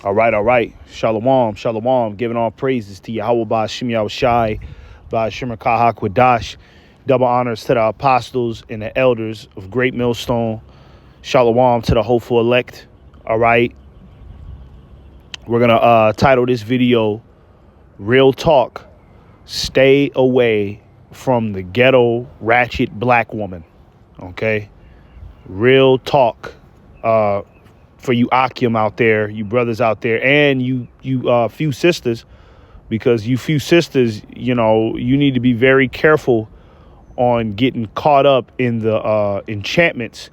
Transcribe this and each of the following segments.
All right, all right. Shalom, shalom. Giving all praises to Yahweh Ba'ashim Yahushai, Ba'ashim Kahak Wadash. Double honors to the apostles and the elders of Great Millstone. Shalom to the hopeful elect. All right. We're going to title this video, Real Talk. Stay away from the ghetto ratchet black woman. Okay. Real talk. For you Akim out there, you brothers out there, and you few sisters, because you few sisters, you need to be very careful on getting caught up in the enchantments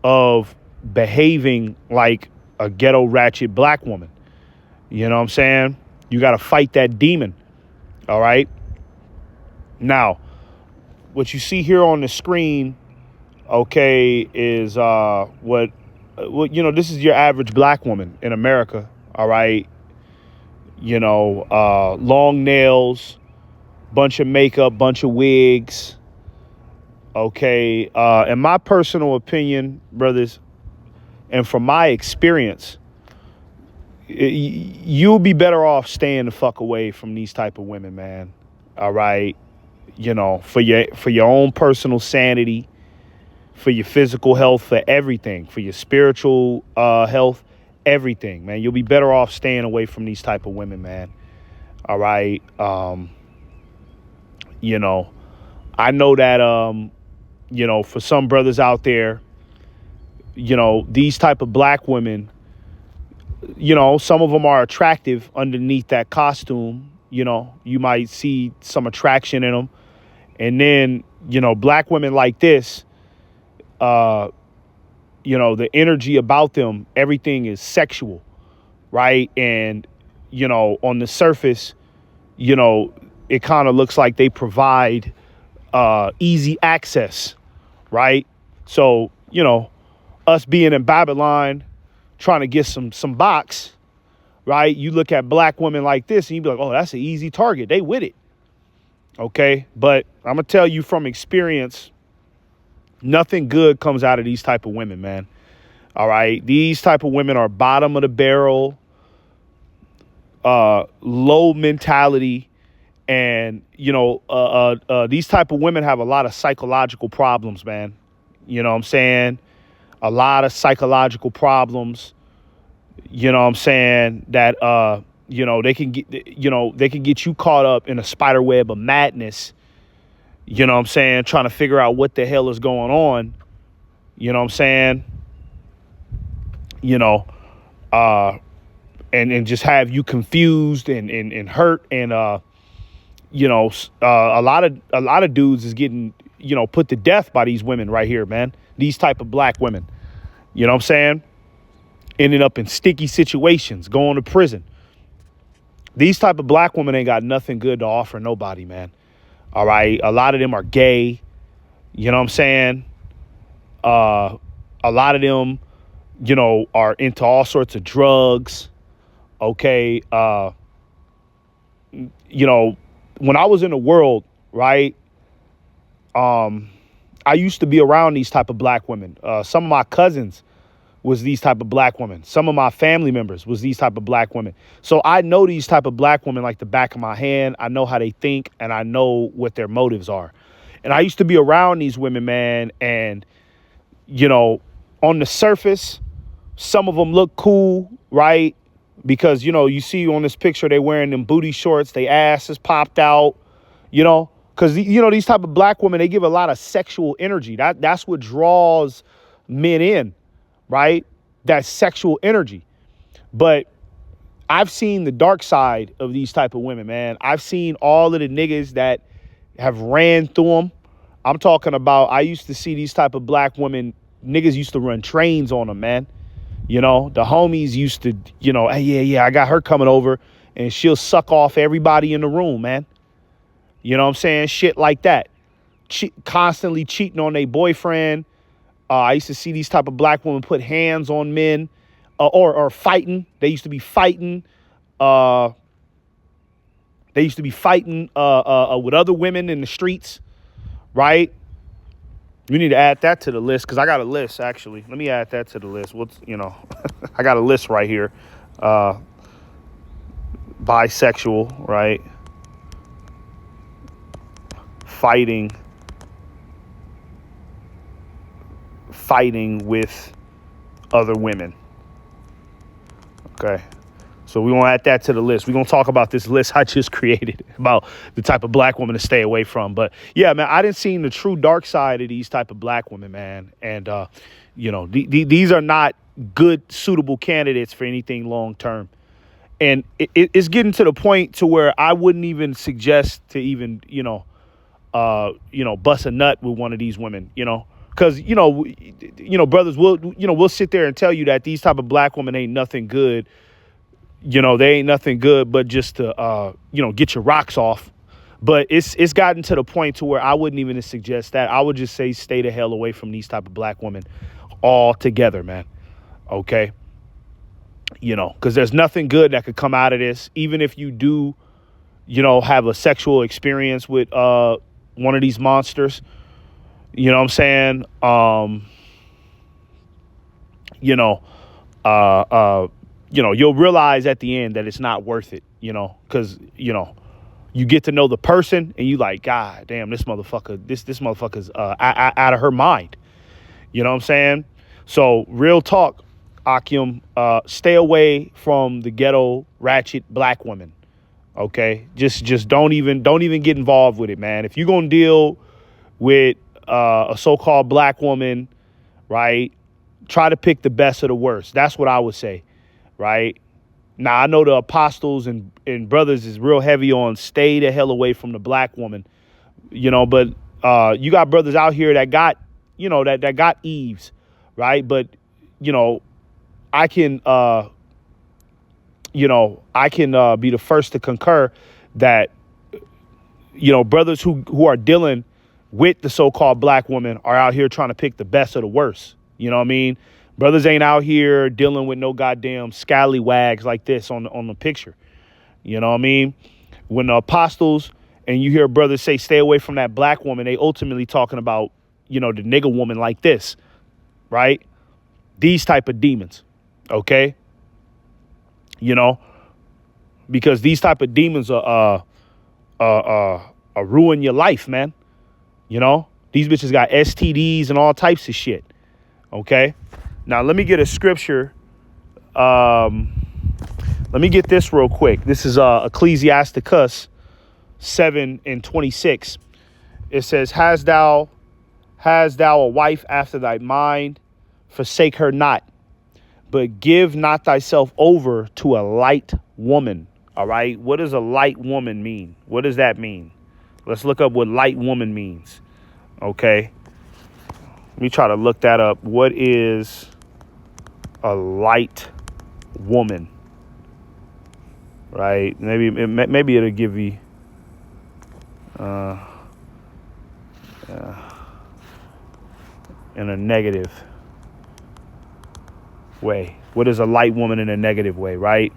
of behaving like a ghetto ratchet black woman. You know what I'm saying? You got to fight that demon. All right. Now, what you see here on the screen, okay, is what this is your average black woman in America. All right. Long nails, bunch of makeup, bunch of wigs. Okay. In my personal opinion, brothers, and from my experience, you'll be better off staying the fuck away from these type of women, man. All right. For your own personal sanity, for your physical health, for everything, for your spiritual health, everything, man. You'll be better off staying away from these type of women, man. All right. I know that, for some brothers out there, these type of black women, some of them are attractive underneath that costume. You might see some attraction in them. And then, black women like this, the energy about them, everything is sexual, right? And, on the surface, it kind of looks like they provide easy access, right? So, us being in Babylon, trying to get some box, right? You look at black women like this and you be like, oh, that's an easy target. They with it. Okay. But I'm going to tell you from experience, nothing good comes out of these type of women, man. All right. These type of women are bottom of the barrel, low mentality. And, these type of women have a lot of psychological problems, man. You know what I'm saying? A lot of psychological problems, that, they can get you caught up in a spider web of madness. Trying to figure out what the hell is going on. And just have you confused and hurt. And, a lot of dudes is getting, put to death by these women right here, man. These type of black women, ending up in sticky situations, going to prison. These type of black women ain't got nothing good to offer nobody, man. All right. A lot of them are gay. A lot of them, are into all sorts of drugs. Okay. When I was in the world, right, I used to be around these type of black women. Some of my cousins was these type of black women. Some of my family members was these type of black women. So I know these type of black women like the back of my hand. I know how they think, and I know what their motives are. And I used to be around these women, man. And, on the surface, some of them look cool, right? Because, you see on this picture, they wearing them booty shorts, they ass is popped out, because, these type of black women, they give a lot of sexual energy. That's what draws men in, right? That sexual energy. But I've seen the dark side of these type of women, man. I've seen all of the niggas that have ran through them. I'm talking about, I used to see these type of black women, niggas used to run trains on them, man. The homies used to, hey, yeah, I got her coming over and she'll suck off everybody in the room, man. You know what I'm saying? Shit like that. Constantly cheating on their boyfriend. I used to see these type of black women put hands on men or fighting. They used to be fighting. With other women in the streets, right? We need to add that to the list because I got a list, actually. Let me add that to the list. I got a list right here uh, bisexual, right? Fighting with other women. Okay. So we're going to add that to the list. We're going to talk about this list I just created about the type of black woman to stay away from. But yeah, man, I didn't see the true dark side of these type of black women, man. And, these are not good, suitable candidates for anything long term. And it's getting to the point to where I wouldn't even suggest to even, bust a nut with one of these women, because, brothers we'll sit there and tell you that these type of black women ain't nothing good. They ain't nothing good but just to, get your rocks off. But it's gotten to the point to where I wouldn't even suggest that. I would just say stay the hell away from these type of black women altogether, man. Okay. Because there's nothing good that could come out of this. Even if you do, have a sexual experience with one of these monsters, you know what I'm saying? You'll realize at the end that it's not worth it, because, you get to know the person and you like, God damn, this motherfucker's out of her mind. You know what I'm saying? So real talk, Akim, stay away from the ghetto ratchet black women. Okay. Just don't even get involved with it, man. If you're going to deal with a so-called black woman, right, try to pick the best of the worst. That's what I would say. Right. Now, I know the apostles and brothers is real heavy on stay the hell away from the black woman, but you got brothers out here that got, that got Eves. Right. But, I can be the first to concur that, brothers who are dealing with the so-called black woman are out here trying to pick the best of the worst. You know what I mean? Brothers ain't out here dealing with no goddamn scallywags like this on the picture. You know what I mean? When the apostles and you hear brothers say stay away from that black woman, they ultimately talking about, the nigga woman like this, right? These type of demons, okay? Because these type of demons are ruin your life, man. These bitches got STDs and all types of shit, okay? Now, let me get a scripture. Let me get this real quick. This is Ecclesiasticus 7:26. It says, Has thou a wife after thy mind? Forsake her not, but give not thyself over to a light woman. All right. What does a light woman mean? What does that mean? Let's look up what light woman means. Okay. Let me try to look that up. What is a light woman? Right? Maybe it'll give you in a negative way. What is a light woman in a negative way, right?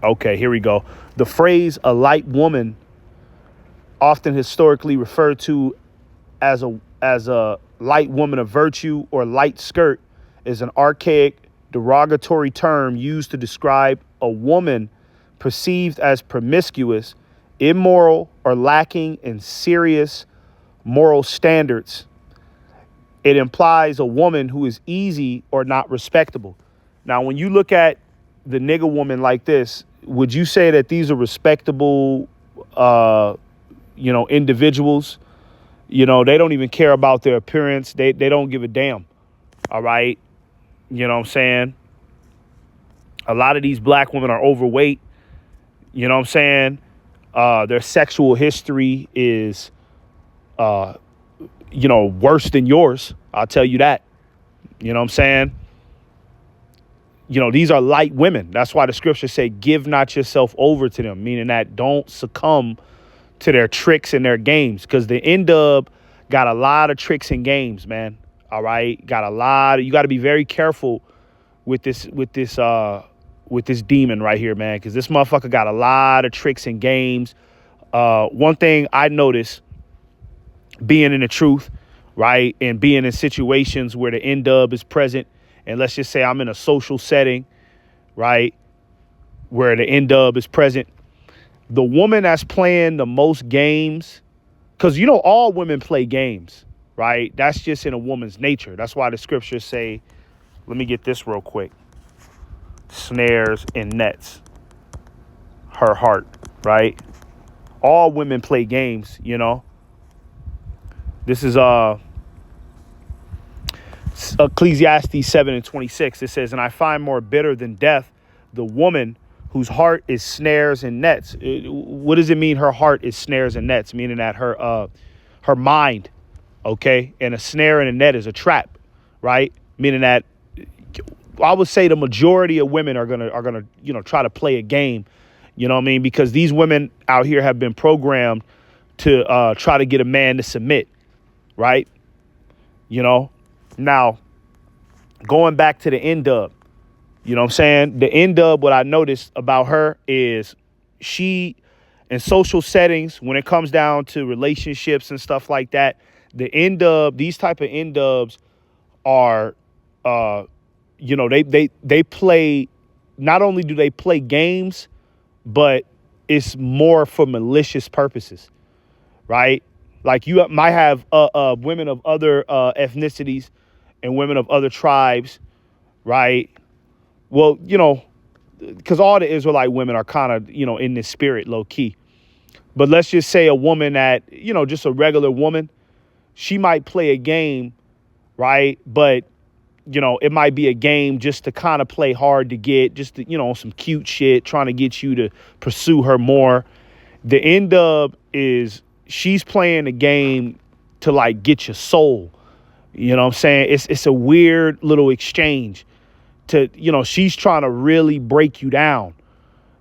Okay, here we go. The phrase a light woman, often historically referred to as a light woman of virtue or light skirt, is an archaic derogatory term used to describe a woman perceived as promiscuous, immoral, or lacking in serious moral standards. It implies a woman who is easy or not respectable. Now, when you look at the nigga woman like this, would you say that these are respectable, individuals? They don't even care about their appearance. They don't give a damn. All right. You know what I'm saying? A lot of these black women are overweight. You know what I'm saying? Their sexual history is, worse than yours. I'll tell you that. You know what I'm saying? These are light women. That's why the scriptures say, give not yourself over to them, meaning that don't succumb to their tricks and their games, because the N-Dub got a lot of tricks and games, man. All right. You got to be very careful with this demon right here, man, because this motherfucker got a lot of tricks and games. One thing I noticed being in the truth, right, and being in situations where the N-Dub is present and let's just say I'm in a social setting, right, where the N-dub is present, the woman that's playing the most games, because you know all women play games, right? That's just in a woman's nature. That's why the scriptures say, let me get this real quick, snares and nets, her heart, right? All women play games, you know. This is Ecclesiastes 7:26. It says, and I find more bitter than death the woman whose heart is snares and nets. What does it mean her heart is snares and nets? Meaning that her mind, okay, and a snare and a net is a trap, right? Meaning that I would say the majority of women are gonna try to play a game, you know what I mean? Because these women out here have been programmed to try to get a man to submit, right? You know, now going back to the N-dub, you know what I'm saying? The N-dub, what I noticed about her is she, in social settings, when it comes down to relationships and stuff like that, the N-dub, these type of N-dubs are, they play, not only do they play games, but it's more for malicious purposes, right? Like you might have women of other ethnicities and women of other tribes, right? Well, you know, because all the Israelite women are kind of, you know, in this spirit low key. But let's just say a woman that, you know, just a regular woman, she might play a game, right? But, you know, it might be a game just to kind of play hard to get, just to, you know, some cute shit, trying to get you to pursue her more. The N-dub is, she's playing a game to like get your soul. You know what I'm saying? It's a weird little exchange. To, you know, she's trying to really break you down.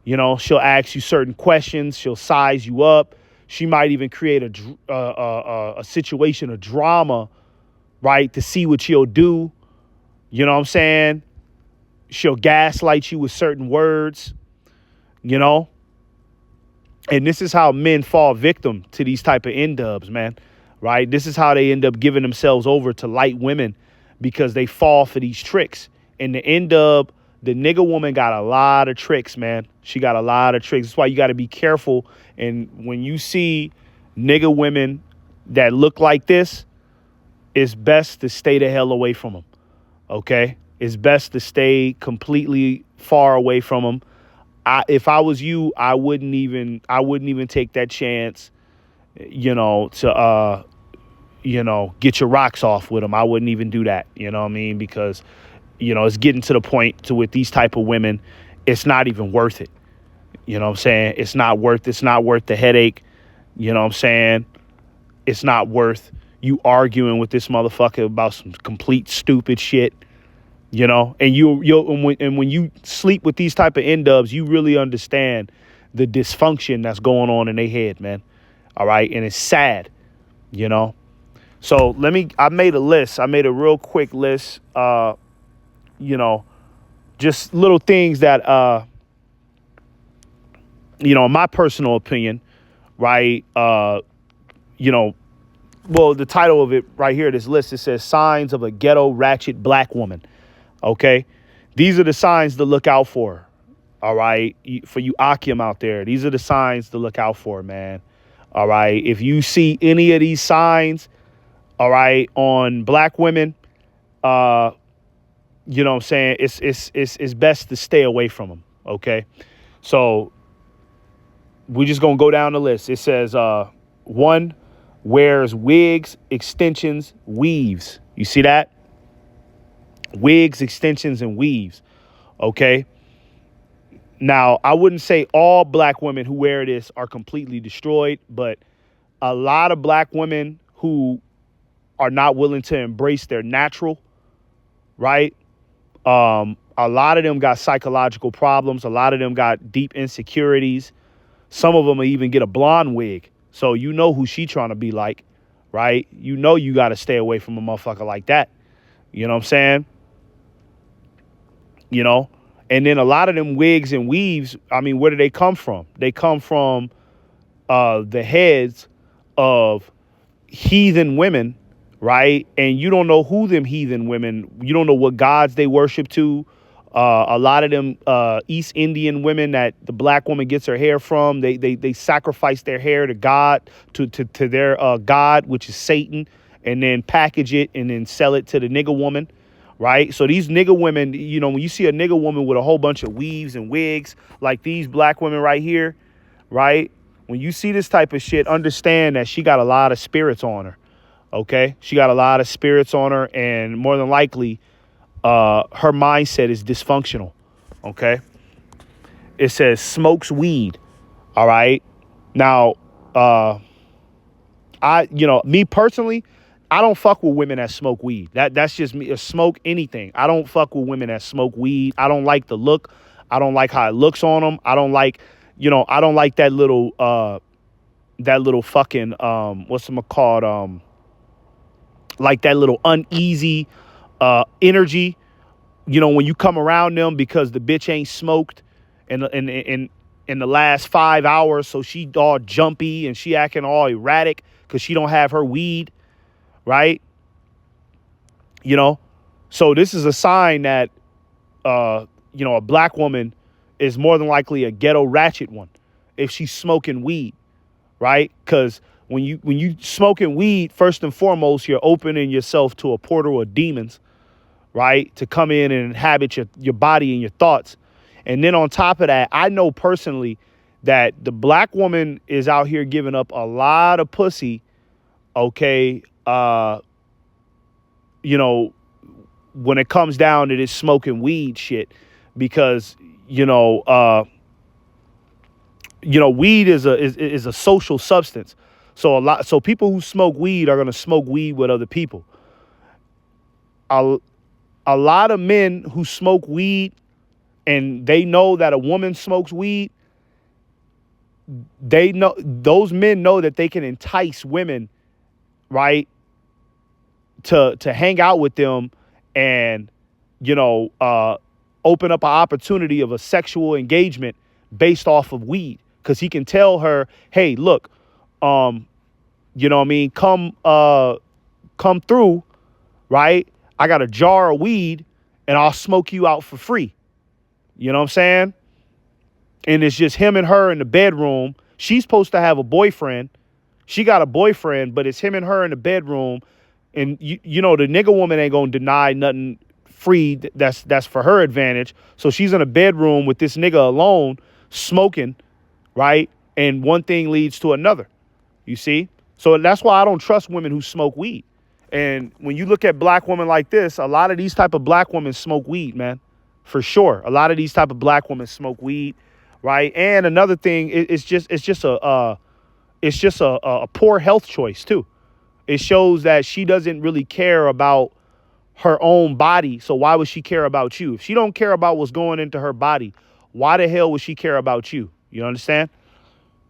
You know, she'll ask you certain questions. She'll size you up. She might even create a situation of drama, right, to see what you'll do. You know what I'm saying? She'll gaslight you with certain words, you know. And this is how men fall victim to these type of N-dubs, man, right? This is how they end up giving themselves over to light women, because they fall for these tricks. And the N-dub, the nigga woman got a lot of tricks, man. She got a lot of tricks. That's why you got to be careful. And when you see nigga women that look like this, it's best to stay the hell away from them. Okay? It's best to stay completely far away from them. If I was you, I wouldn't even take that chance, you know, to get your rocks off with them. I wouldn't even do that. You know what I mean? Because, you know, it's getting to the point to with these type of women, it's not even worth it. You know what I'm saying? It's not worth the headache. You know what I'm saying? It's not worth you arguing with this motherfucker about some complete stupid shit. You know, and when you sleep with these type of N-dubs, you really understand the dysfunction that's going on in their head, man. All right. And it's sad, you know. So I made a list. I made a real quick list. You know, just little things that, you know, in my personal opinion, right. You know, well, the title of it right here, this list, it says signs of a ghetto ratchet black woman. OK, these are the signs to look out for. All right. For you Akim out there, these are the signs to look out for, man. All right. If you see any of these signs, all right, on black women, you know what I'm saying? It's best to stay away from them. OK, so we're just going to go down the list. It says 1, wears wigs, extensions, weaves. You see that? Wigs, extensions, and weaves. Okay. Now, I wouldn't say all black women who wear this are completely destroyed, but a lot of black women who are not willing to embrace their natural, right? A lot of them got psychological problems. A lot of them got deep insecurities. Some of them will even get a blonde wig. So you know who she trying to be like, right? You know you got to stay away from a motherfucker like that. You know what I'm saying? You know, and then a lot of them wigs and weaves, I mean, where do they come from? They come from the heads of heathen women, right? And you don't know who them heathen women, you don't know what gods they worship to. A lot of them East Indian women that the black woman gets her hair from, they sacrifice their hair to God, to their God, which is Satan, and then package it and then sell it to the nigga woman, right? So these nigga women, you know, when you see a nigga woman with a whole bunch of weaves and wigs like these black women right here, right? When you see this type of shit, understand that she got a lot of spirits on her. Okay, she got a lot of spirits on her, and more than likely, her mindset is dysfunctional. Okay, it says smokes weed. All right, now, me personally, I don't fuck with women that smoke weed. That's just me. Smoke anything. I don't fuck with women that smoke weed. I don't like the look. I don't like how it looks on them. I don't like, I don't like that little fucking what's it called, like that little uneasy energy, when you come around them, because the bitch ain't smoked in the last 5 hours, so she all jumpy and she acting all erratic because she don't have her weed, right? So this is a sign that a black woman is more than likely a ghetto ratchet one if she's smoking weed, right? Because when you smoking weed, first and foremost, you're opening yourself to a portal of demons, right? To come in and inhabit your body and your thoughts. And then on top of that, I know personally that the black woman is out here giving up a lot of pussy, okay, when it comes down to this smoking weed shit, because, weed is a social substance. So people who smoke weed are going to smoke weed with other people. A lot of men who smoke weed and they know that a woman smokes weed, those men know that they can entice women, right, to hang out with them and, open up an opportunity of a sexual engagement based off of weed. Because he can tell her, hey, look, come through, right? I got a jar of weed and I'll smoke you out for free. You know what I'm saying? And it's just him and her in the bedroom. She's supposed to have a boyfriend. She got a boyfriend, but it's him and her in the bedroom. And the nigga woman ain't gonna deny nothing free that's for her advantage. So she's in a bedroom with this nigga alone, smoking, right? And one thing leads to another. You see? So that's why I don't trust women who smoke weed. And when you look at black women like this, a lot of these type of black women smoke weed, man. For sure. A lot of these type of black women smoke weed, right? And another thing, it's just a poor health choice too. It shows that she doesn't really care about her own body. So why would she care about you? If she don't care about what's going into her body, why the hell would she care about you? You understand?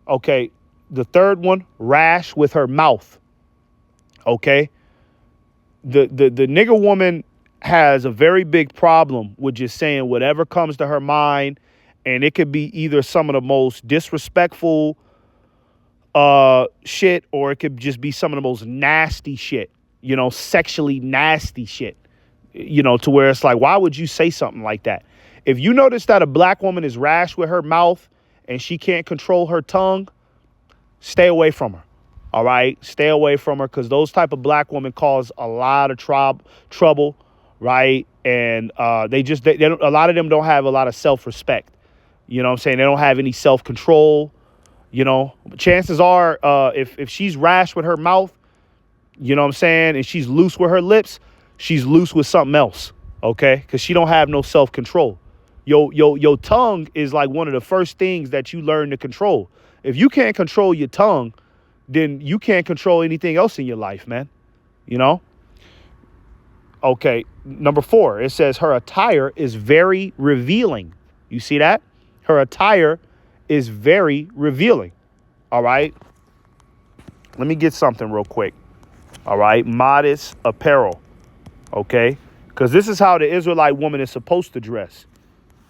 Okay. The third one, rash with her mouth. Okay. The nigga woman has a very big problem with just saying whatever comes to her mind. And it could be either some of the most disrespectful shit, or it could just be some of the most nasty shit, sexually nasty shit, to where it's like, why would you say something like that? If you notice that a black woman is rash with her mouth and she can't control her tongue, stay away from her. All right. Stay away from her, because those type of black women cause a lot of trouble. Right. And they don't, a lot of them don't have a lot of self-respect. You know what I'm saying? They don't have any self-control. Chances are if she's rash with her mouth, you know what I'm saying, and she's loose with her lips, she's loose with something else. OK, because she don't have no self-control. Your tongue is like one of the first things that you learn to control. If you can't control your tongue, then you can't control anything else in your life, man. Okay. Number 4, it says her attire is very revealing. You see that? Her attire is very revealing. All right. Let me get something real quick. All right. Modest apparel. Okay. Because this is how the Israelite woman is supposed to dress.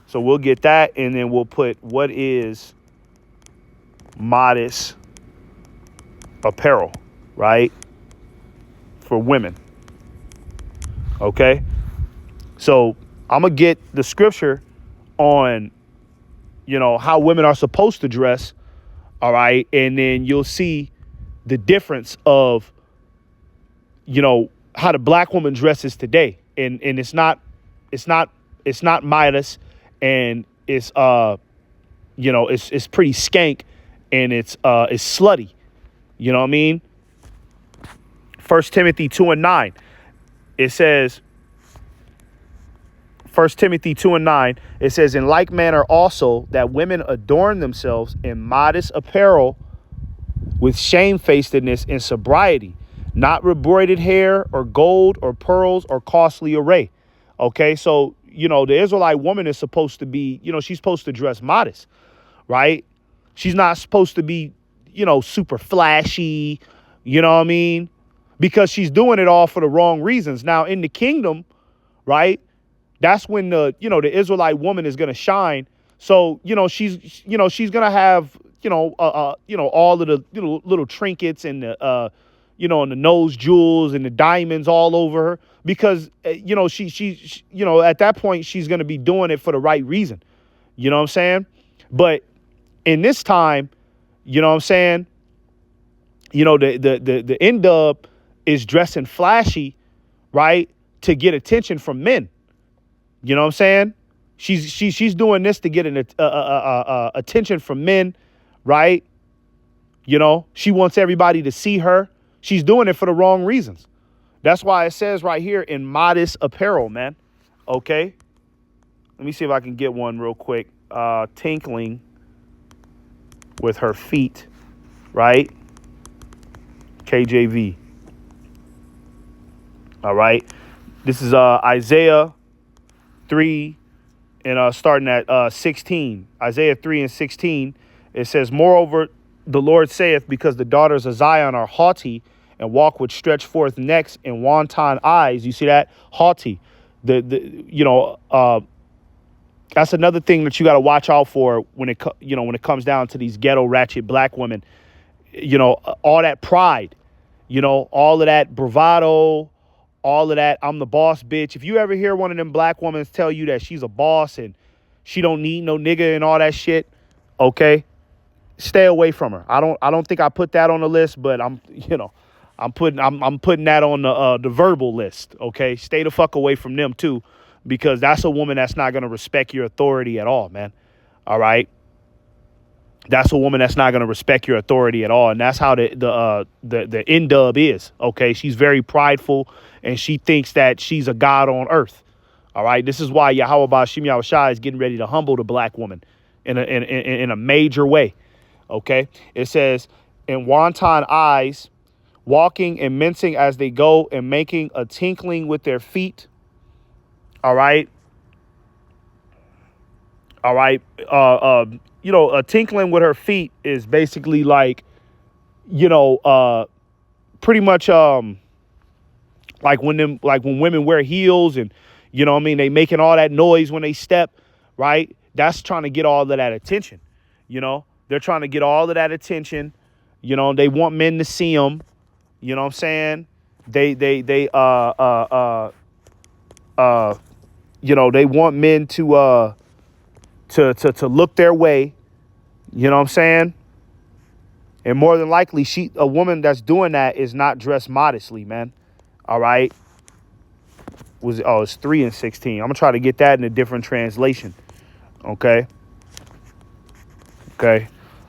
So we'll get that, and then we'll put what is modest apparel, right? for women. Okay. So I'm going to get the scripture on, how women are supposed to dress. All right. And then you'll see the difference of, how the black woman dresses today. And it's not Midas, and it's it's pretty skank, and it's slutty. You know what I mean? 1 Timothy 2:9. It says, 1 Timothy 2:9, it says, in like manner also that women adorn themselves in modest apparel with shamefacedness and sobriety, not with braided hair or gold or pearls or costly array. Okay, so, the Israelite woman is supposed to be, she's supposed to dress modest, right? She's not supposed to be, super flashy, you know what I mean? Because she's doing it all for the wrong reasons. Now, in the kingdom, right, that's when the Israelite woman is going to shine. So, she's going to have, all of the little trinkets and the, and the nose jewels and the diamonds all over her, because, she at that point, she's going to be doing it for the right reason. You know what I'm saying? But in this time, you know what I'm saying? The N-dub is dressing flashy, right, to get attention from men. You know what I'm saying? She's doing this to get an attention from men, right? She wants everybody to see her. She's doing it for the wrong reasons. That's why it says right here in modest apparel, man. Okay. Let me see if I can get one real quick. Tinkling with her feet, right? KJV. All right. This is Isaiah 3 and starting at 16. Isaiah 3 and 16. It says, moreover, the Lord saith, because the daughters of Zion are haughty and walk with stretched forth necks and wanton eyes. You see that? Haughty. That's another thing that you got to watch out for when it comes down to these ghetto ratchet black women. All that pride, all of that bravado, all of that I'm the boss bitch. If you ever hear one of them black women tell you that she's a boss and she don't need no nigga and all that shit, okay, stay away from her. I don't think I put that on the list, but I'm putting that on the verbal list. Okay, stay the fuck away from them too, because that's a woman that's not gonna respect your authority at all, man. All right, that's a woman that's not gonna respect your authority at all, and that's how the N-dub is. Okay, she's very prideful, and she thinks that she's a god on earth. All right, this is why Yahweh Ba'ashim Yahushua is getting ready to humble the black woman in a major way. Okay, it says, in wanton eyes, walking and mincing as they go, and making a tinkling with their feet. All right. All right. A tinkling with her feet is basically like, pretty much like when women wear heels and, they making all that noise when they step, right? That's trying to get all of that attention. They're trying to get all of that attention. They want men to see them. You know what I'm saying? They want men to look their way. You know what I'm saying? And more than likely, a woman that's doing that is not dressed modestly, man. All right. It's 3 and 16. I'm gonna try to get that in a different translation. Okay.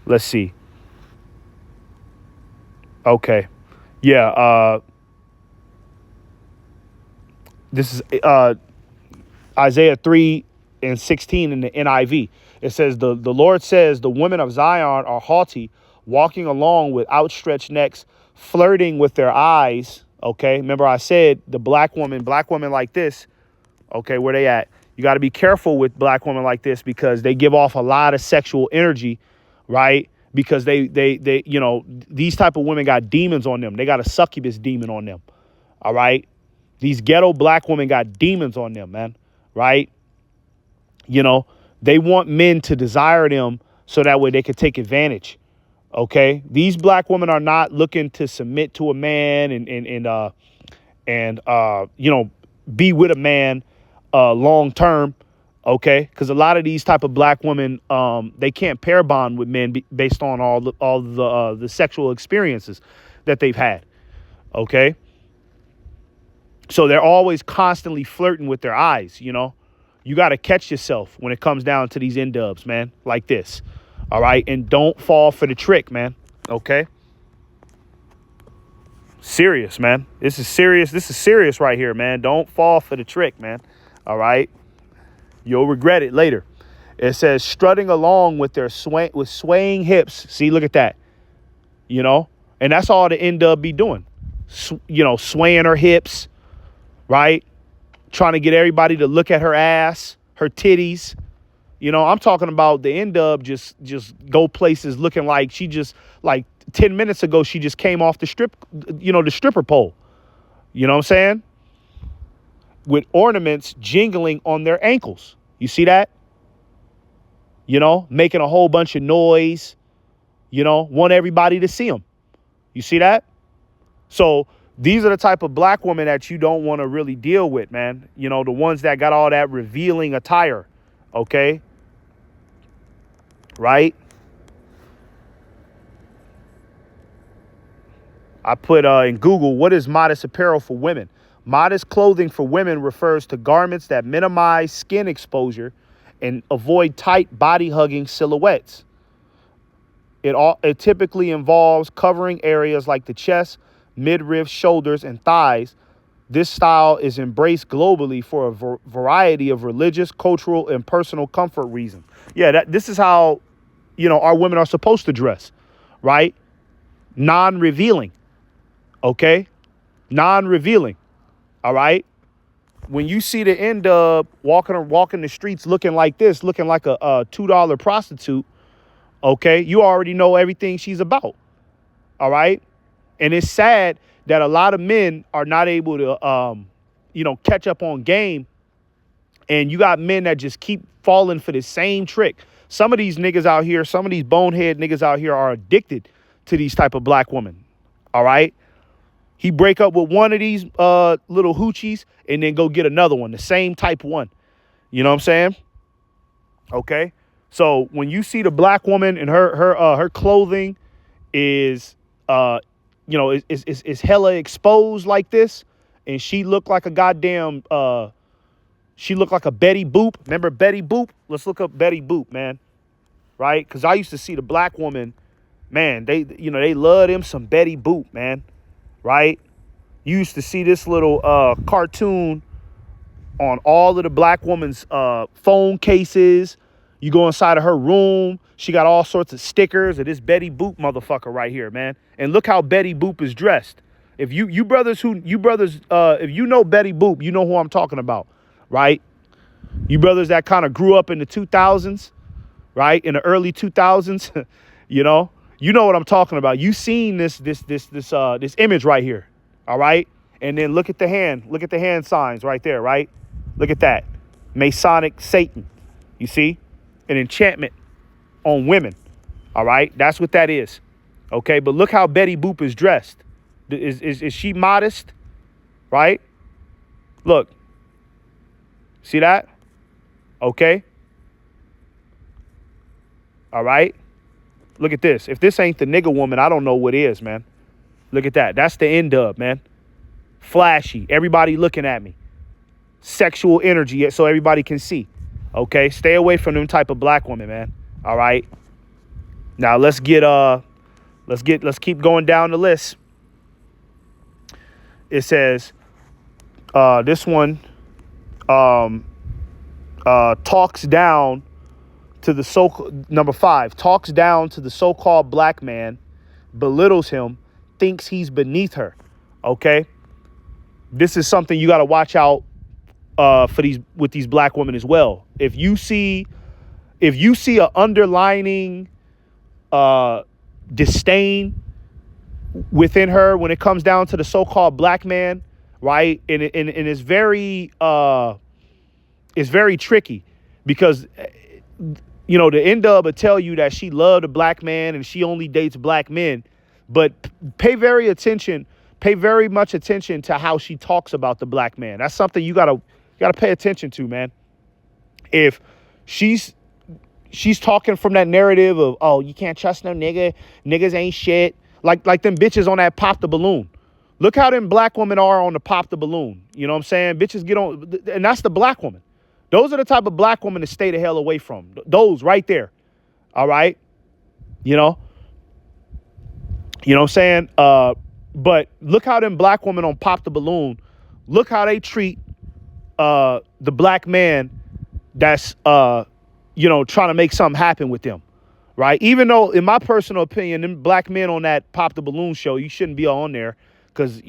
Let's see. Okay. Yeah. This is Isaiah 3 and 16 in the NIV. It says, the Lord says, the women of Zion are haughty, walking along with outstretched necks, flirting with their eyes. Okay. Remember I said the black woman like this. Okay. Where they at? You got to be careful with black women like this, because they give off a lot of sexual energy, right? Because they these type of women got demons on them. They got a succubus demon on them. All right. These ghetto black women got demons on them, man. Right. They want men to desire them so that way they could take advantage. OK, these black women are not looking to submit to a man and and, be with a man long term. Okay, because a lot of these type of black women, they can't pair bond with men based on all the sexual experiences that they've had. Okay, so they're always constantly flirting with their eyes. You got to catch yourself when it comes down to these N-dubs, man, like this. All right, and don't fall for the trick, man. Okay, serious, man. This is serious. This is serious right here, man. Don't fall for the trick, man. All right. You'll regret it later. It says strutting along with their swaying hips. See, look at that. And that's all the N-dub be doing. Swaying her hips, right? Trying to get everybody to look at her ass, her titties. I'm talking about the N-dub just go places looking like she just, like 10 minutes ago, she just came off the stripper pole. You know what I'm saying? With ornaments jingling on their ankles. You see that? Making a whole bunch of noise, want everybody to see them. You see that? So these are the type of black women that you don't want to really deal with, man. The ones that got all that revealing attire. Okay? Right? I put in Google, what is modest apparel for women? Modest clothing for women refers to garments that minimize skin exposure and avoid tight body-hugging silhouettes. It typically involves covering areas like the chest, midriff, shoulders, and thighs. This style is embraced globally for a variety of religious, cultural, and personal comfort reasons. Yeah, this is how, our women are supposed to dress, right? Non-revealing, okay? Non-revealing. All right. When you see the N-dub walking the streets looking like this, looking like a $2 prostitute, okay, you already know everything she's about. All right. And it's sad that a lot of men are not able to, catch up on game. And you got men that just keep falling for the same trick. Some of these niggas out here, some of these bonehead niggas out here are addicted to these type of black women. All right. He break up with one of these little hoochies and then go get another one, the same type one. You know what I'm saying? Okay. So when you see the black woman and her clothing is is hella exposed like this, and she looked like a goddamn she looked like a Betty Boop. Remember Betty Boop? Let's look up Betty Boop, man. Right? Because I used to see the black woman, man. They love them some Betty Boop, man. Right? You used to see this little cartoon on all of the black woman's phone cases. You go inside of her room, she got all sorts of stickers of this Betty Boop motherfucker right here, man. And look how Betty Boop is dressed. If you brothers, if you know Betty Boop, you know who I'm talking about, right? You brothers that kind of grew up in the 2000s, right? In the early 2000s, you know what I'm talking about. You seen this image right here, all right? And then look at the hand signs right there, right? Look at that, Masonic Satan. You see, an enchantment on women, all right? That's what that is, okay? But look how Betty Boop is dressed. Is she modest, right? Look, see that? Okay. All right. Look at this. If this ain't the nigga woman, I don't know what is, man. Look at that. That's the N-dub, man. Flashy. Everybody looking at me. Sexual energy so everybody can see. Okay. Stay away from them type of black women, man. All right. Now let's keep going down the list. It says this one talks down to the number 5, talks down to the so-called black man, belittles him, thinks he's beneath her. Okay. This is something you got to watch out with these black women as well. If you see a underlining disdain within her when it comes down to the so-called black man, right? And it's very tricky because the N-dub will tell you that she loved a black man and she only dates black men, but pay very attention Pay very much attention to how she talks about the black man. That's something you gotta pay attention to, man. If she's talking from that narrative of, oh, you can't trust no nigga, niggas ain't shit, like them bitches on that Pop the Balloon. Look how them black women are on the Pop the Balloon. You know what I'm saying? Bitches get on, and that's the black woman. Those are the type of black women to stay the hell away from. Those right there. All right? You know? You know what I'm saying? But look how them black women on Pop the Balloon, look how they treat the black man that's, trying to make something happen with them. Right? Even though, in my personal opinion, them black men on that Pop the Balloon show, you shouldn't be on there. Because,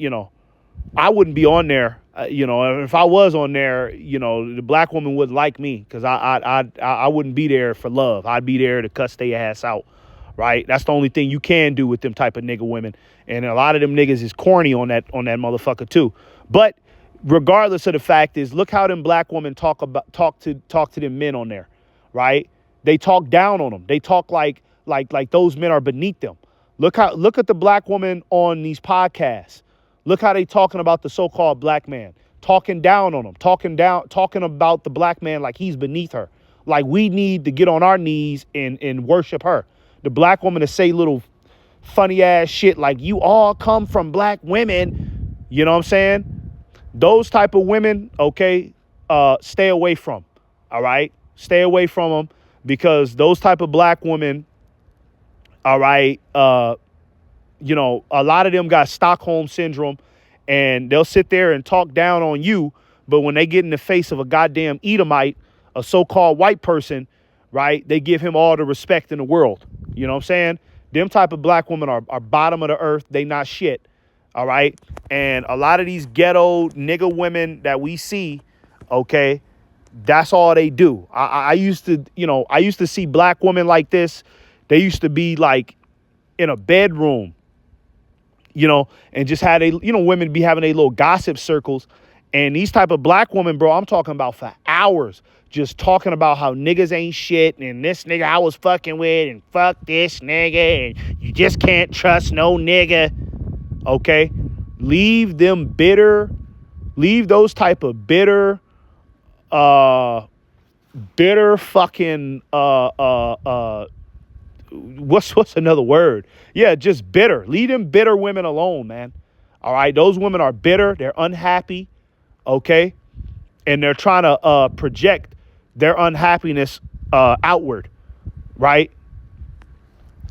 I wouldn't be on there. If I was on there, the black woman wouldn't like me because I wouldn't be there for love. I'd be there to cuss their ass out, right? That's the only thing you can do with them type of nigga women. And a lot of them niggas is corny on that motherfucker too. But regardless of the fact is, look how them black women talk to them men on there, right? They talk down on them. They talk like those men are beneath them. Look at the black woman on these podcasts. Look how they talking about the so-called black man, talking down on him, talking about the black man like he's beneath her. Like we need to get on our knees and worship her. The black woman to say little funny ass shit like you all come from black women. You know what I'm saying? Those type of women, okay, stay away from. All right? Stay away from them because those type of black women, all right, a lot of them got Stockholm syndrome and they'll sit there and talk down on you. But when they get in the face of a goddamn Edomite, a so-called white person, right, they give him all the respect in the world. You know what I'm saying? Them type of black women are bottom of the earth. They not shit. All right. And a lot of these ghetto nigga women that we see, okay, that's all they do. I used to see black women like this. They used to be like in a bedroom, and just had women be having a little gossip circles. And these type of black women, bro, I'm talking about for hours, just talking about how niggas ain't shit and this nigga I was fucking with and fuck this nigga and you just can't trust no nigga. Okay? Leave those type of bitter fucking what's another word? Yeah, just bitter. Leave them bitter women alone, man. All right, those women are bitter. They're unhappy, okay, and they're trying to project their unhappiness outward, right?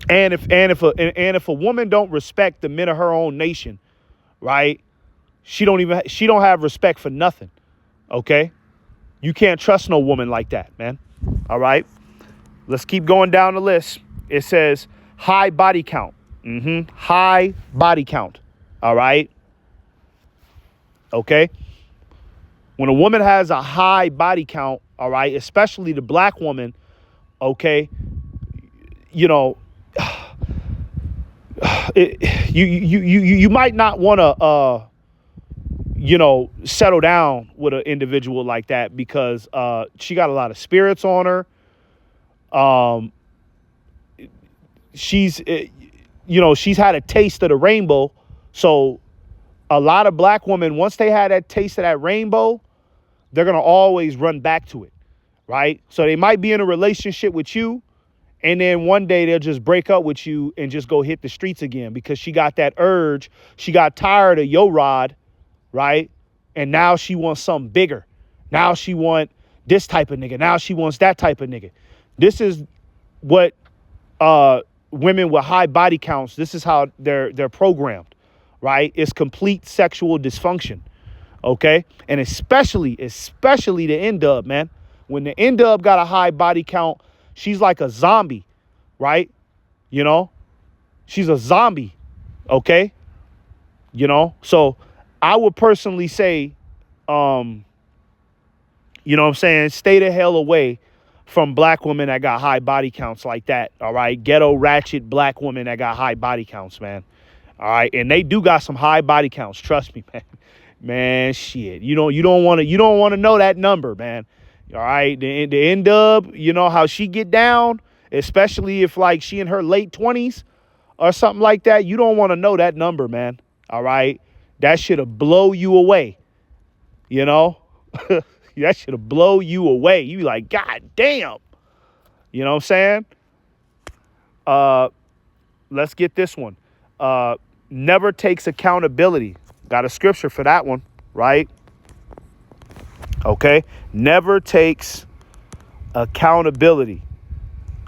And if a woman don't respect the men of her own nation, right? She don't have respect for nothing, okay? You can't trust no woman like that, man. All right, let's keep going down the list. It says high body count. High body count. All right. Okay. When a woman has a high body count, all right, especially the black woman, okay, you might not want to, settle down with an individual like that because she got a lot of spirits on her. She's had a taste of the rainbow. So a lot of black women, once they had that taste of that rainbow, they're going to always run back to it. Right. So they might be in a relationship with you. And then one day they'll just break up with you and just go hit the streets again because she got that urge. She got tired of yo rod. Right. And now she wants something bigger. Now she want this type of nigga. Now she wants that type of nigga. This is what women with high body counts, this is how they're programmed, right? It's complete sexual dysfunction, okay? And especially the N-dub, man. When the N-dub got a high body count, she's like a zombie, right? She's a zombie, okay? So I would personally say, stay the hell away from black women that got high body counts like that. All right. Ghetto, ratchet, black women that got high body counts, man. All right. And they do got some high body counts. Trust me, man. Man, shit. You don't want to know that number, man. All right. The N-dub, how she get down, especially if she in her late 20s or something like that. You don't want to know that number, man. All right. that shit'll blow you away. You know, that shit'll blow you away. You be like, God damn. You know what I'm saying? Let's get this one. Never takes accountability. Got a scripture for that one, right? Okay. Never takes accountability.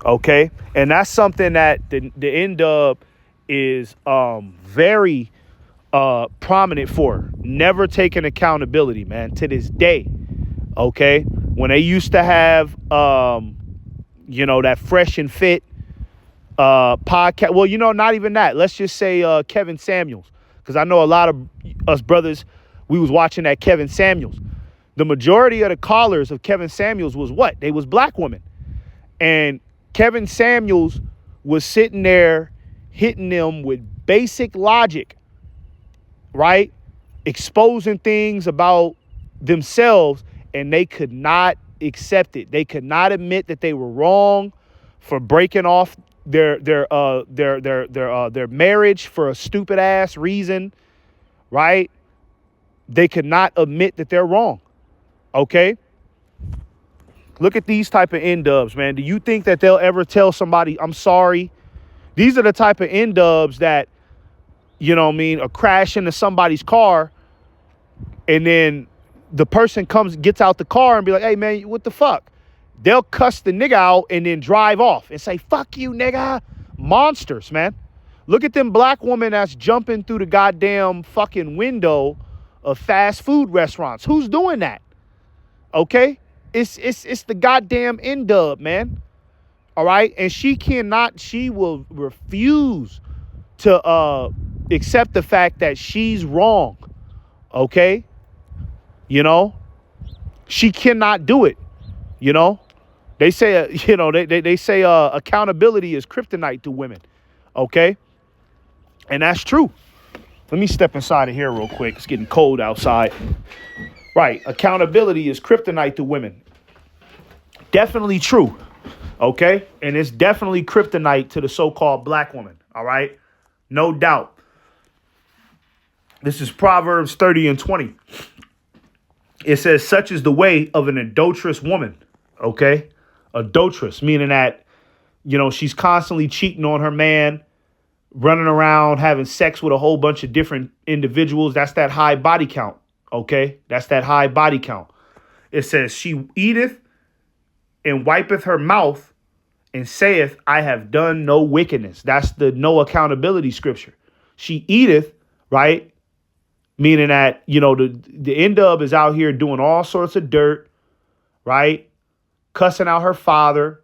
Okay. And that's something that the N-Dub is very prominent for. Never taking accountability, man, to this day. Okay. When they used to have that Fresh and Fit podcast. Well, not even that. Let's just say Kevin Samuels. Because I know a lot of us brothers, we was watching that Kevin Samuels. The majority of the callers of Kevin Samuels was what? They was black women. And Kevin Samuels was sitting there hitting them with basic logic, right? Exposing things about themselves, and they could not accept it. They could not admit that they were wrong for breaking off their marriage for a stupid ass reason, right? They could not admit that they're wrong. Okay. Look at these type of N-Dubs, man. Do you think that they'll ever tell somebody, I'm sorry? These are the type of N-Dubs that, are crash into somebody's car, and then the person gets out the car and be like, hey man, what the fuck? They'll cuss the nigga out and then drive off and say, fuck you, nigga. Monsters, man. Look at them black women that's jumping through the goddamn fucking window of fast food restaurants. Who's doing that? Okay? It's the goddamn N-Dub, man. All right? And she will refuse to accept the fact that she's wrong. Okay? She cannot do it. They say, they say accountability is kryptonite to women. Okay? And that's true. Let me step inside of here real quick. It's getting cold outside. Right. Accountability is kryptonite to women. Definitely true. Okay? And it's definitely kryptonite to the so-called black woman. All right? No doubt. This is Proverbs 30 and 20. It says, such is the way of an adulterous woman. Okay? Adulterous, meaning that, she's constantly cheating on her man, running around, having sex with a whole bunch of different individuals. That's that high body count. Okay? That's that high body count. It says, she eateth and wipeth her mouth and saith, I have done no wickedness. That's the no accountability scripture. She eateth, right? Meaning that, the N-Dub is out here doing all sorts of dirt, right? Cussing out her father,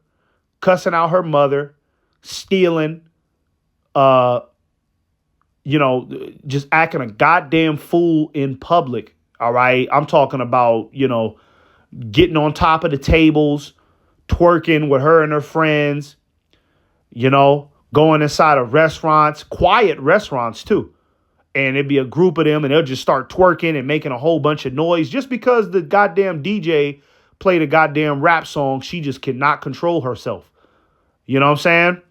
cussing out her mother, stealing, just acting a goddamn fool in public. All right. I'm talking about, getting on top of the tables, twerking with her and her friends, going inside of restaurants, quiet restaurants too. And it'd be a group of them and they'll just start twerking and making a whole bunch of noise just because the goddamn DJ played a goddamn rap song. She just cannot control herself. You know what I'm saying?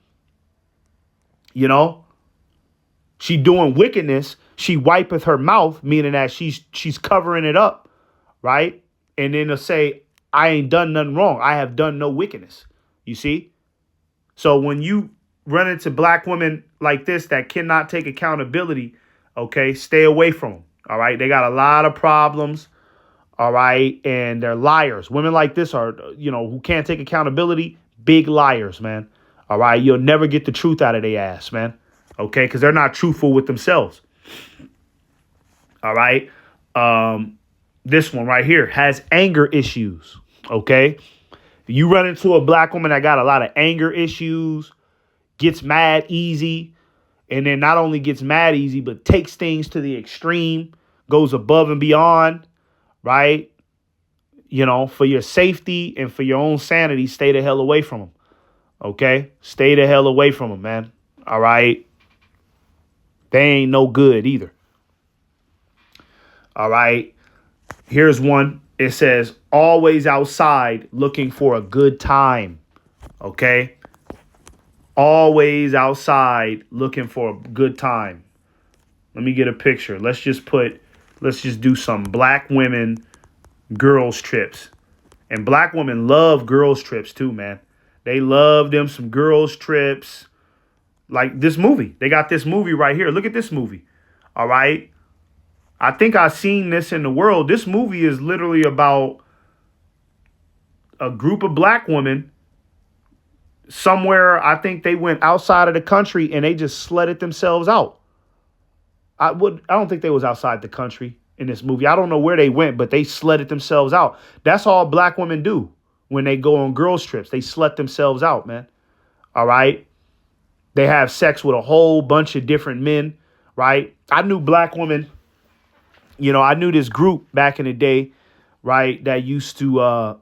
She doing wickedness. She wipeth her mouth, meaning that she's covering it up, right? And then they'll say, I ain't done nothing wrong. I have done no wickedness. You see? So when you run into black women like this that cannot take accountability, okay, stay away from them. All right. They got a lot of problems. All right. And they're liars. Women like this are, who can't take accountability. Big liars, man. All right. You'll never get the truth out of their ass, man. Okay. Because they're not truthful with themselves. All right. This one right here has anger issues. Okay. You run into a black woman that got a lot of anger issues, gets mad easy, and then not only gets mad easy, but takes things to the extreme, goes above and beyond, right? For your safety and for your own sanity, stay the hell away from them. Okay? Stay the hell away from them, man. All right? They ain't no good either. All right? Here's one. It says, always outside looking for a good time. Okay? Always outside looking for a good time. Let me get a picture. Let's just do some black women girls trips. And black women love girls trips too, man. They love them some girls trips. Like this movie. They got this movie right here. Look at this movie. All right. I think I've seen this in the world. This movie is literally about a group of black women somewhere. I think they went outside of the country and they just sledded themselves out. I don't think they was outside the country in this movie. I don't know where they went, but they sledded themselves out. That's all black women do when they go on girls trips. They slut themselves out, man. All right. They have sex with a whole bunch of different men, right? I knew black women, I knew this group back in the day, right, that used to,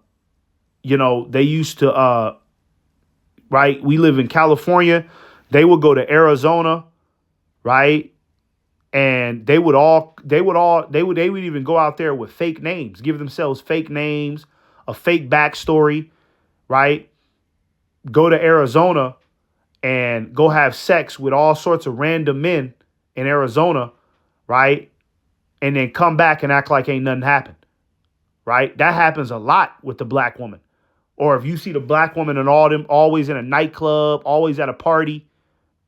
they used to, right, we live in California. They would go to Arizona, right? And they would even go out there with fake names, give themselves fake names, a fake backstory, right? Go to Arizona and go have sex with all sorts of random men in Arizona, right? And then come back and act like ain't nothing happened, right? That happens a lot with the black woman. Or if you see the black woman and all them always in a nightclub, always at a party,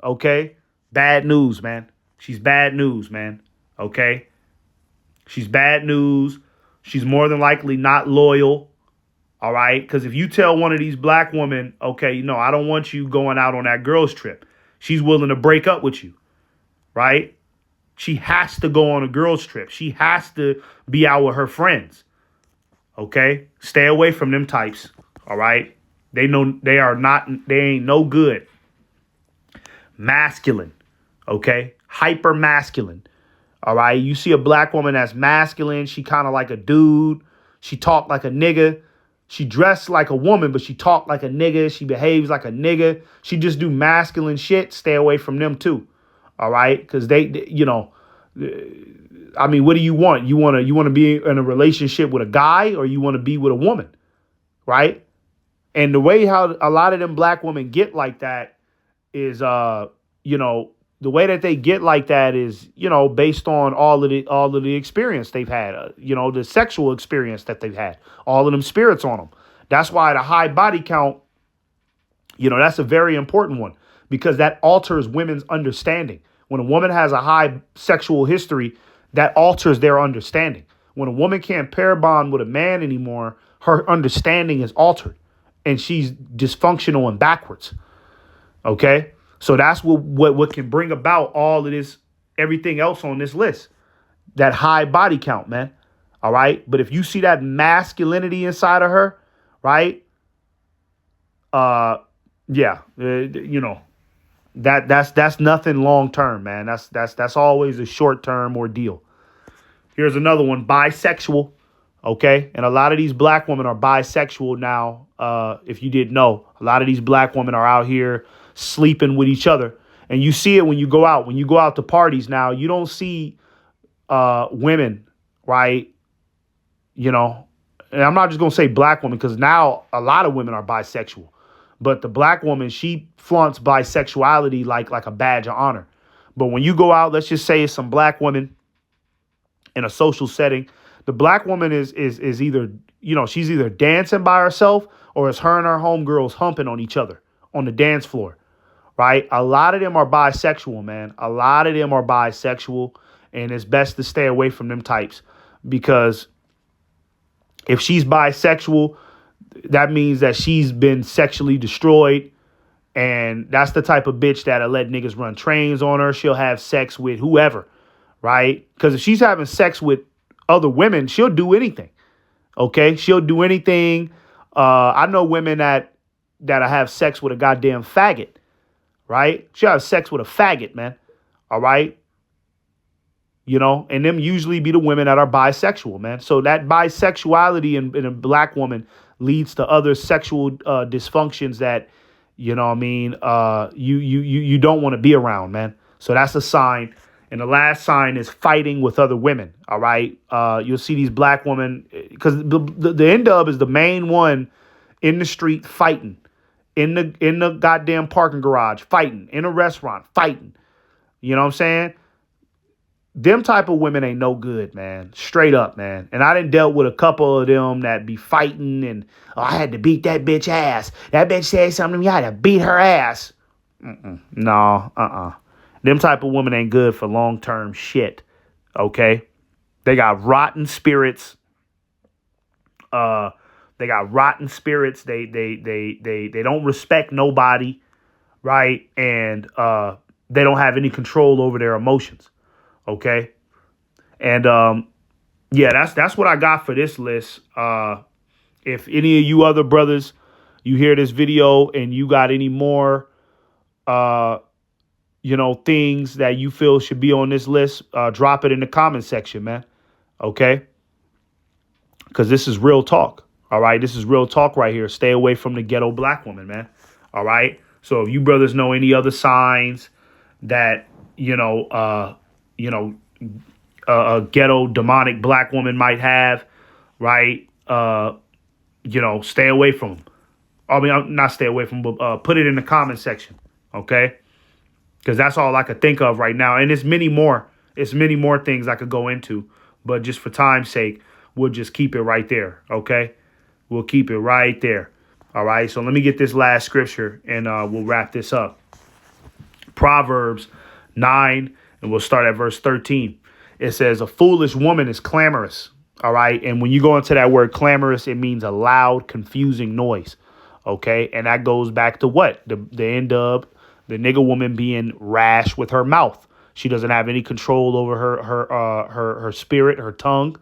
okay? Bad news, man. She's bad news, man. Okay? She's bad news. She's more than likely not loyal. All right? Because if you tell one of these black women, okay, I don't want you going out on that girls trip. She's willing to break up with you. Right? She has to go on a girls trip. She has to be out with her friends. Okay? Stay away from them types. All right? They ain't no good. Masculine. Okay? Hyper masculine. All right. You see a black woman that's masculine. She kind of like a dude. She talk like a nigga. She dressed like a woman, but she talk like a nigga. She behaves like a nigga. She just do masculine shit. Stay away from them too. All right. Because what do you want? You want to be in a relationship with a guy or you want to be with a woman? Right. And the way how a lot of them black women get like that is, the way that they get like that is, based on all of the experience they've had, the sexual experience that they've had, all of them spirits on them. That's why the high body count, that's a very important one because that alters women's understanding. When a woman has a high sexual history, that alters their understanding. When a woman can't pair bond with a man anymore, her understanding is altered and she's dysfunctional and backwards. Okay. So that's what can bring about all of this, everything else on this list, that high body count, man. All right. But if you see that masculinity inside of her, right? That's nothing long term, man. That's always a short term ordeal. Here's another one, bisexual. Okay. And a lot of these black women are bisexual now. If you didn't know, a lot of these black women are out here sleeping with each other. And you see it when you go out. When you go out to parties now, you don't see women, right? And I'm not just going to say black women because now a lot of women are bisexual. But the black woman, she flaunts bisexuality like a badge of honor. But when you go out, let's just say it's some black woman in a social setting, the black woman is either, she's either dancing by herself or it's her and her homegirls humping on each other on the dance floor. Right. A lot of them are bisexual, man. A lot of them are bisexual. And it's best to stay away from them types because if she's bisexual, that means that she's been sexually destroyed. And that's the type of bitch that'll let niggas run trains on her. She'll have sex with whoever. Right. Because if she's having sex with other women, she'll do anything. OK, she'll do anything. I know women that have sex with a goddamn faggot. Right? She'll have sex with a faggot, man. All right? And them usually be the women that are bisexual, man. So that bisexuality in a black woman leads to other sexual dysfunctions that, you don't want to be around, man. So that's a sign. And the last sign is fighting with other women. All right? You'll see these black women because the N-Dub is the main one in the street fighting. In the goddamn parking garage, fighting. In a restaurant, fighting. You know what I'm saying? Them type of women ain't no good, man. Straight up, man. And I done dealt with a couple of them that be fighting and, oh, I had to beat that bitch ass. That bitch said something to me, I had to beat her ass. No, Them type of women ain't good for long-term shit. Okay? They got rotten spirits. They got rotten spirits. They don't respect nobody, right? And they don't have any control over their emotions. Okay? And yeah, that's what I got for this list. If any of you other brothers, you hear this video and you got any more things that you feel should be on this list, drop it in the comment section, man. Okay? Because this is real talk. All right? This is real talk right here. Stay away from the ghetto black woman, man. All right? So if you brothers know any other signs that, a ghetto demonic black woman might have, right? Stay away from them. I mean, not stay away from them, but put it in the comment section. Okay? Because that's all I could think of right now. And it's many more. It's many more things I could go into. But just for time's sake, we'll just keep it right there. Okay? We'll keep it right there. All right? So let me get this last scripture and we'll wrap this up. Proverbs 9, and we'll start at verse 13. It says, a foolish woman is clamorous. All right? And when you go into that word clamorous, it means a loud, confusing noise. Okay? And that goes back to what? The end of the nigga woman being rash with her mouth. She doesn't have any control over her spirit, her tongue.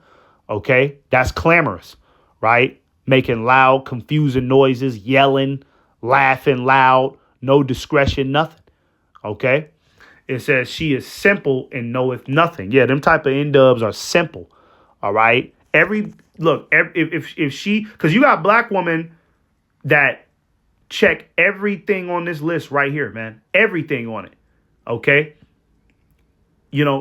Okay? That's clamorous, right? Making loud, confusing noises, yelling, laughing loud, no discretion, nothing. Okay? It says she is simple and knoweth nothing. Yeah, them type of N-dubs are simple. All right? If she, because you got black women that check everything on this list right here, man. Everything on it. Okay?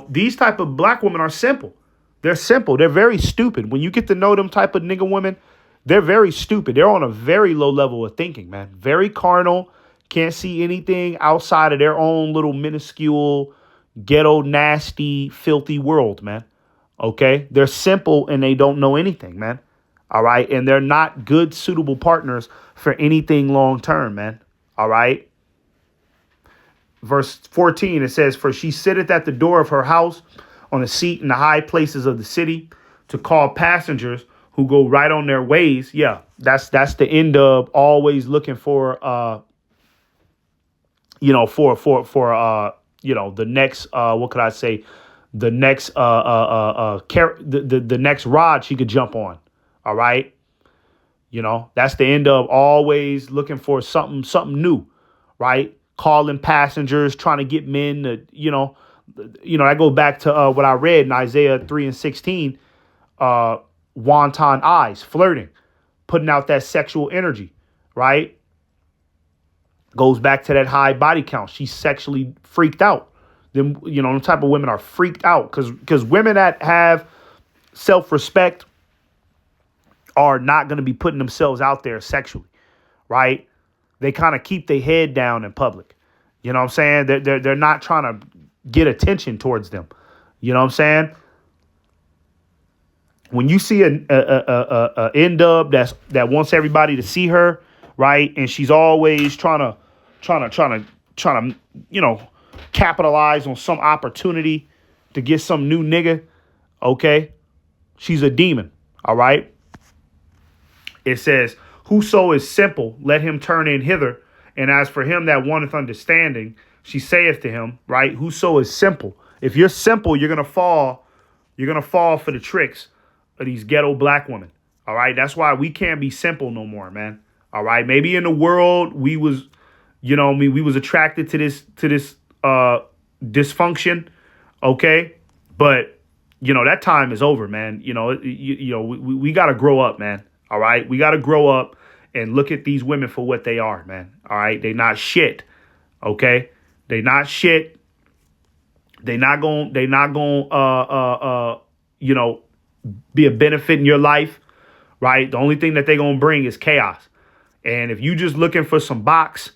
These type of black women are simple. They're simple. They're very stupid. When you get to know them type of nigga women, they're very stupid. They're on a very low level of thinking, man. Very carnal. Can't see anything outside of their own little minuscule, ghetto, nasty, filthy world, man. Okay? They're simple and they don't know anything, man. All right? And they're not good, suitable partners for anything long term, man. All right? Verse 14, it says, for she sitteth at the door of her house on a seat in the high places of the city to call passengers who go right on their ways. Yeah, that's the end of always looking for, the next, what could I say? The next, the next rod she could jump on. All right. That's the end of always looking for something new, right? Calling passengers, trying to get men to, I go back to what I read in Isaiah 3:16, wanton eyes, flirting, putting out that sexual energy, right? Goes back to that high body count. She's sexually freaked out. Them, them type of women are freaked out because women that have self-respect are not going to be putting themselves out there sexually, right? They kind of keep their head down in public. You know what I'm saying? They're not trying to get attention towards them. You know what I'm saying? When you see a N-dub that wants everybody to see her, right? And she's always trying to capitalize on some opportunity to get some new nigga. Okay. She's a demon. All right. It says, whoso is simple, let him turn in hither. And as for him that wanteth understanding, she saith to him, right? Whoso is simple. If you're simple, you're going to fall. You're going to fall for the tricks of these ghetto black women. All right. That's why we can't be simple no more, man. All right. Maybe in the world we was, we was attracted to this dysfunction. Okay. But, that time is over, man. We got to grow up, man. All right. We got to grow up and look at these women for what they are, man. All right. They not shit. Okay. They not shit. They not going be a benefit in your life. Right. The only thing that they going to bring is chaos. And if you just looking for some box,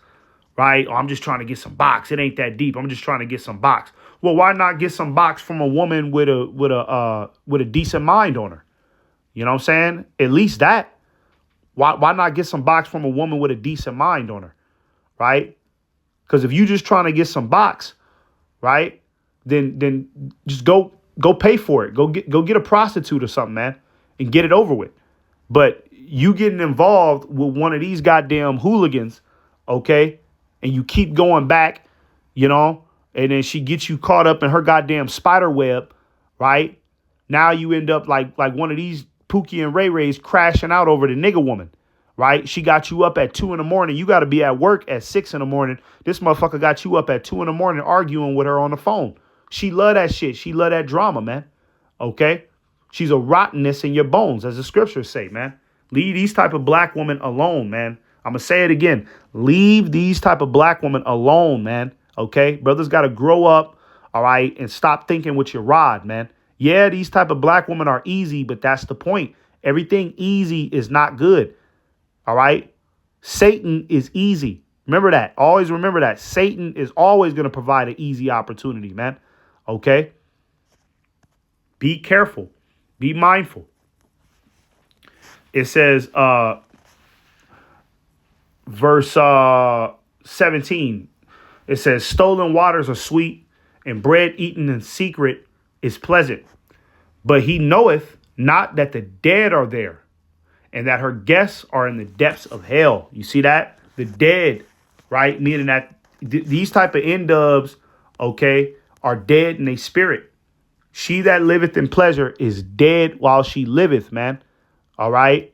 right? Or I'm just trying to get some box. It ain't that deep. I'm just trying to get some box. Well, why not get some box from a woman with a decent mind on her? You know what I'm saying? At least that. Why not get some box from a woman with a decent mind on her, right? Because if you just trying to get some box, right, then just go pay for it. Go get a prostitute or something, man, and get it over with. But you getting involved with one of these goddamn hooligans, okay, and you keep going back, and then she gets you caught up in her goddamn spider web, right? Now you end up like one of these Pookie and Ray Rays crashing out over the nigga woman, right? She got you up at 2 a.m. You got to be at work at 6 a.m. This motherfucker got you up at 2 a.m. arguing with her on the phone. She love that shit. She love that drama, man. Okay? She's a rottenness in your bones, as the scriptures say, man. Leave these type of black women alone, man. I'm going to say it again. Leave these type of black women alone, man. Okay? Brothers got to grow up, all right, and stop thinking with your rod, man. Yeah, these type of black women are easy, but that's the point. Everything easy is not good. All right? Satan is easy. Remember that. Always remember that. Satan is always going to provide an easy opportunity, man. Okay? Be careful. Be mindful. It says, verse 17, it says, stolen waters are sweet, and bread eaten in secret is pleasant. But he knoweth not that the dead are there, and that her guests are in the depths of hell. You see that? The dead, right? Meaning that these type of N-dubs, okay, are dead in their spirit. She that liveth in pleasure is dead while she liveth, man. All right?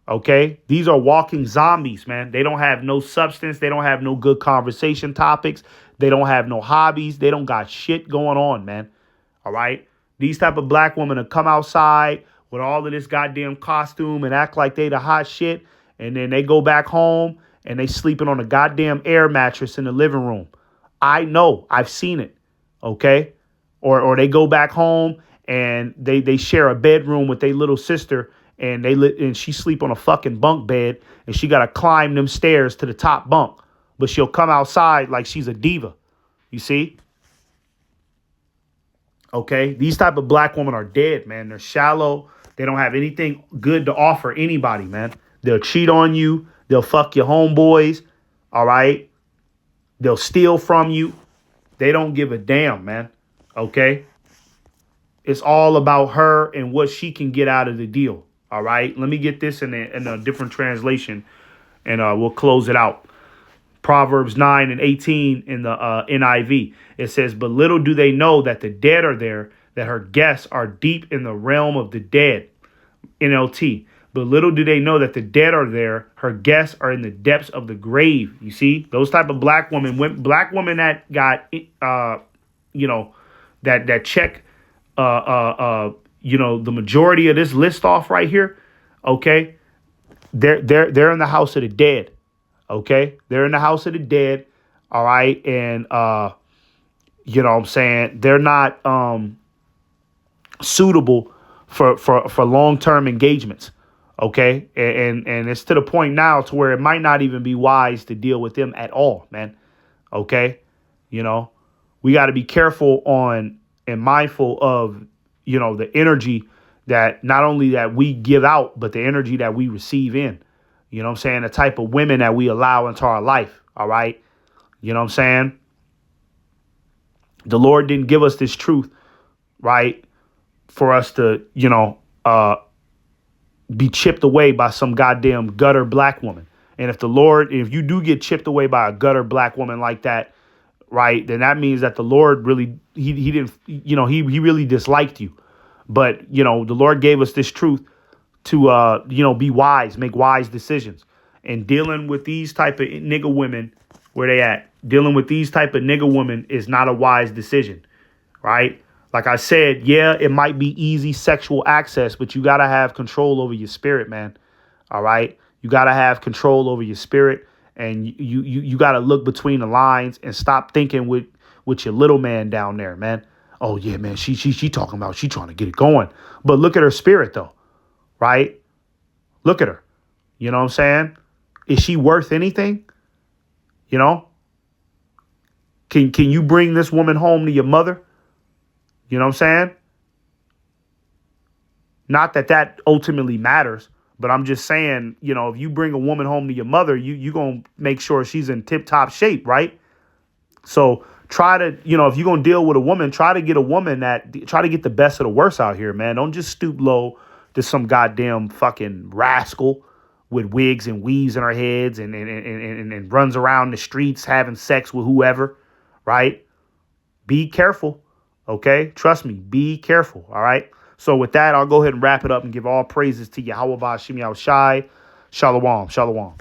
Okay? These are walking zombies, man. They don't have no substance. They don't have no good conversation topics. They don't have no hobbies. They don't got shit going on, man. All right? These type of black women will come outside with all of this goddamn costume and act like they the hot shit. And then they go back home and they sleeping on a goddamn air mattress in the living room. I know. I've seen it. Okay? Or they go back home and they share a bedroom with their little sister, and and she sleep on a fucking bunk bed, and she got to climb them stairs to the top bunk. But she'll come outside like she's a diva. You see? Okay? These type of black women are dead, man. They're shallow. They don't have anything good to offer anybody, man. They'll cheat on you. They'll fuck your homeboys. All right? They'll steal from you. They don't give a damn, man. Okay? It's all about her and what she can get out of the deal. All right? Let me get this in a different translation, and we'll close it out. Proverbs 9:18 in the NIV. It says, but little do they know that the dead are there, that her guests are deep in the realm of the dead. NLT. But little do they know that the dead are there, her guests are in the depths of the grave. You see? Those type of black women that got, that check, the majority of this list off right here, okay? They're in the house of the dead. Okay, they're in the house of the dead. All right. And, you know what I'm saying? They're not suitable for long-term engagements. OK, and it's to the point now to where it might not even be wise to deal with them at all, man. OK, we got to be careful on and mindful of, the energy that not only that we give out, but the energy that we receive in. You know what I'm saying? The type of women that we allow into our life. All right. You know what I'm saying? The Lord didn't give us this truth, right, for us to, be chipped away by some goddamn gutter black woman. And if you do get chipped away by a gutter black woman like that, right, then that means that the Lord really, he didn't, he really disliked you. But, the Lord gave us this truth to, be wise, make wise decisions. And dealing with these type of nigga women, where they at? Dealing with these type of nigga women is not a wise decision, right? Like I said, yeah, it might be easy sexual access, but you got to have control over your spirit, man. All right? You got to have control over your spirit, and you got to look between the lines and stop thinking with your little man down there, man. Oh, yeah, man, she talking about she trying to get it going. But look at her spirit, though. Right? Look at her. You know what I'm saying? Is she worth anything? Can you bring this woman home to your mother? You know what I'm saying? Not that that ultimately matters, but I'm just saying, you know, if you bring a woman home to your mother, you going to make sure she's in tip top shape, right? So try to, you know, if you're going to deal with a woman, try to get a woman try to get the best of the worst out here, man. Don't just stoop low to some goddamn fucking rascal with wigs and weaves in her heads and runs around the streets having sex with whoever, right? Be careful, okay? Trust me, be careful, all right? So with that, I'll go ahead and wrap it up and give all praises to Yahweh Ba'Shem Yahushai. Shalom, shalom.